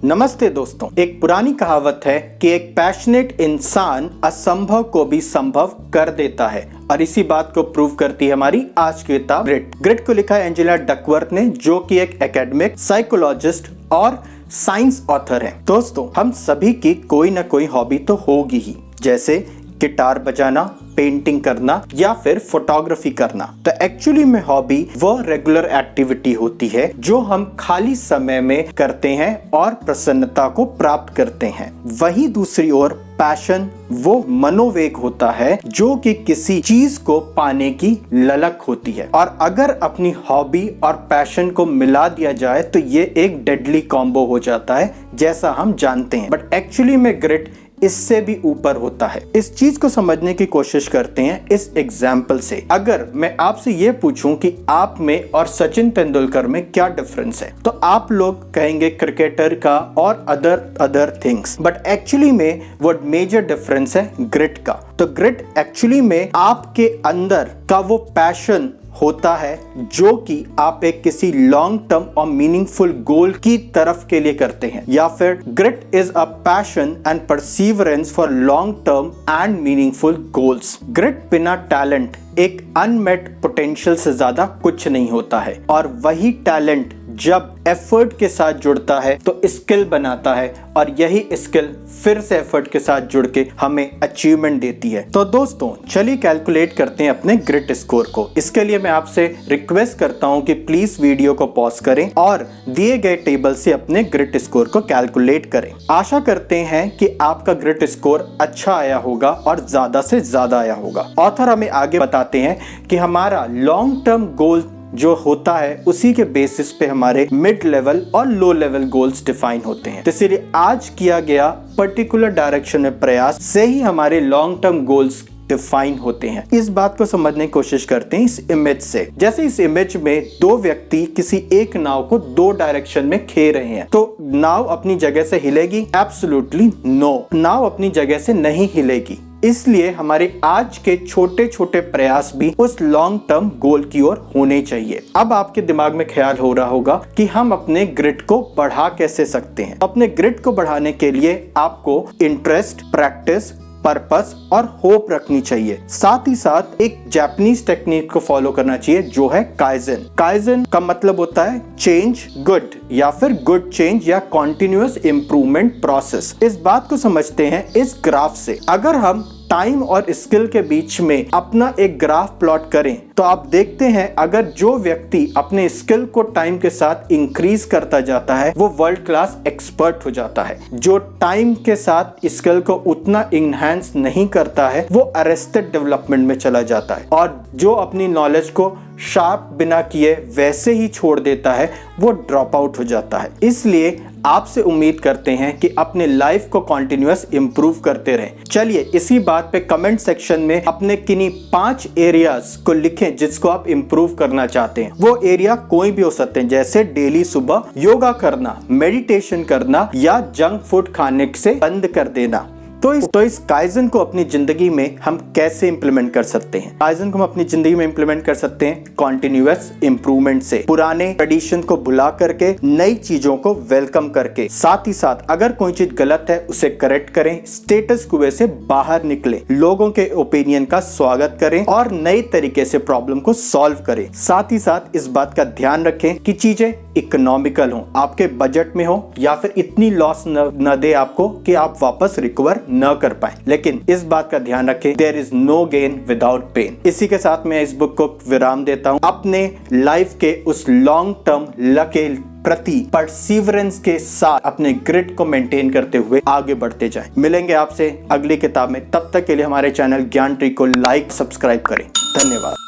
नमस्ते दोस्तों। एक पुरानी कहावत है कि एक पैशनेट इंसान असंभव को भी संभव कर देता है और इसी बात को प्रूव करती है हमारी आज की किताब ग्रिट को लिखा है एंजेला डकवर्थ ने, जो कि एक एकेडमिक, साइकोलॉजिस्ट और साइंस ऑथर है। दोस्तों, हम सभी की कोई ना कोई हॉबी तो होगी ही, जैसे गिटार बजाना, पेंटिंग करना या फिर फोटोग्राफी करना। तो एक्चुअली में हॉबी वो रेगुलर एक्टिविटी होती है जो हम खाली समय में करते हैं और प्रसन्नता को प्राप्त करते हैं। वहीं दूसरी ओर पैशन वो मनोवेग होता है जो कि किसी चीज को पाने की ललक होती है, और अगर अपनी हॉबी और पैशन को मिला दिया जाए तो ये एक डेडली कॉम्बो हो जाता है, जैसा हम जानते हैं। बट एक्चुअली में ग्रिट इससे भी ऊपर होता है। इस चीज को समझने की कोशिश करते हैं इस एग्जाम्पल से। अगर मैं आपसे ये पूछूं कि आप में और सचिन तेंदुलकर में क्या डिफरेंस है, तो आप लोग कहेंगे क्रिकेटर का और अदर थिंग्स। बट एक्चुअली में वो मेजर डिफरेंस है ग्रिट का। तो ग्रिट एक्चुअली में आपके अंदर का वो पैशन होता है जो कि आप एक किसी लॉन्ग टर्म और मीनिंगफुल गोल की तरफ के लिए करते हैं, या फिर grit is a passion and perseverance for long term and meaningful goals. Grit बिना टैलेंट एक अनमेट पोटेंशियल से ज्यादा कुछ नहीं होता है, और वही टैलेंट जब एफर्ट के साथ जुड़ता है तो स्किल बनाता है, और यही स्किल फिर से एफर्ट के साथ जुड़ के हमें अचीवमेंट देती है। तो दोस्तों, चलिए कैलकुलेट करते हैं अपने ग्रिट स्कोर को। इसके लिए मैं आपसे रिक्वेस्ट करता हूं कि प्लीज वीडियो को पॉज करें और दिए गए टेबल से अपने ग्रिट स्कोर को कैलकुलेट करें। आशा करते हैं कि आपका ग्रिट स्कोर अच्छा आया होगा और ज्यादा से ज्यादा आया होगा। ऑथर हमें आगे बताते हैं कि हमारा लॉन्ग टर्म गोल जो होता है उसी के बेसिस पे हमारे मिड लेवल और लो लेवल गोल्स डिफाइन होते हैं। तो इसलिए आज किया गया पर्टिकुलर डायरेक्शन में प्रयास से ही हमारे लॉन्ग टर्म गोल्स डिफाइन होते हैं। इस बात को समझने की कोशिश करते हैं इस इमेज से। जैसे इस इमेज में दो व्यक्ति किसी एक नाव को दो डायरेक्शन में खेल रहे हैं, तो नाव अपनी जगह से हिलेगी? एब्सोल्युटली नो, नाव अपनी जगह से नहीं हिलेगी। इसलिए हमारे आज के छोटे छोटे प्रयास भी उस लॉन्ग टर्म गोल की ओर होने चाहिए। अब आपके दिमाग में ख्याल हो रहा होगा कि हम अपने ग्रिट को बढ़ा कैसे सकते हैं। अपने ग्रिट को बढ़ाने के लिए आपको इंटरेस्ट, प्रैक्टिस, पर्पस और होप रखनी चाहिए। साथ ही साथ एक जापानीज टेक्निक को फॉलो करना चाहिए जो है काइजन। काइजन का मतलब होता है चेंज गुड, या फिर गुड चेंज या कॉन्टिन्यूअस इंप्रूवमेंट प्रोसेस। इस बात को समझते हैं इस ग्राफ से। अगर हम टाइम और स्किल के बीच में अपना एक ग्राफ प्लॉट करें तो आप देखते हैं अगर जो व्यक्ति अपने स्किल को टाइम के साथ इंक्रीज करता जाता है वो वर्ल्ड क्लास एक्सपर्ट हो जाता है। जो टाइम के साथ स्किल को उतना इनहैंस नहीं करता है वो अरेस्टेड डेवलपमेंट में चला जाता है, और जो अपनी नॉलेज को शार्प बिना किए वैसे ही छोड़ देता है वो ड्रॉप आउट हो जाता है। इसलिए आपसे उम्मीद करते हैं कि अपने लाइफ को कॉन्टिन्यूअस इंप्रूव करते रहें। चलिए इसी बात पे कमेंट सेक्शन में अपने किन्हीं 5 एरियाज को लिखें जिसको आप इंप्रूव करना चाहते हैं। वो एरिया कोई भी हो सकते हैं, जैसे डेली सुबह योगा करना, मेडिटेशन करना या जंक फूड खाने से बंद कर देना। तो इस काइजन को अपनी जिंदगी में हम कैसे इंप्लीमेंट कर सकते हैं? काइजन को हम अपनी जिंदगी में इंप्लीमेंट कर सकते हैं कॉन्टिन्यूअस इंप्रूवमेंट से, पुराने ट्रेडिशन को भुला करके नई चीजों को वेलकम करके। साथ ही साथ अगर कोई चीज गलत है उसे करेक्ट करें, स्टेटस क्वो से बाहर निकले, लोगों के ओपिनियन का स्वागत करें और नए तरीके से प्रॉब्लम को सॉल्व करें। साथ ही साथ इस बात का ध्यान रखें कि चीजें इकोनॉमिकल हो, आपके बजट में हो, या फिर इतनी लॉस न दे आपको कि आप वापस रिकवर न कर पाए। लेकिन इस बात का ध्यान रखें, there is no gain without pain. इसी के साथ मैं इस बुक को विराम देता हूं। अपने लाइफ के उस लॉन्ग टर्म लके प्रति परसीवरेंस के साथ अपने ग्रिट को मेंटेन करते हुए आगे बढ़ते जाएं। मिलेंगे आपसे अगली किताब में। तब तक के लिए हमारे चैनल ज्ञान ट्री को लाइक, सब्सक्राइब करें। धन्यवाद।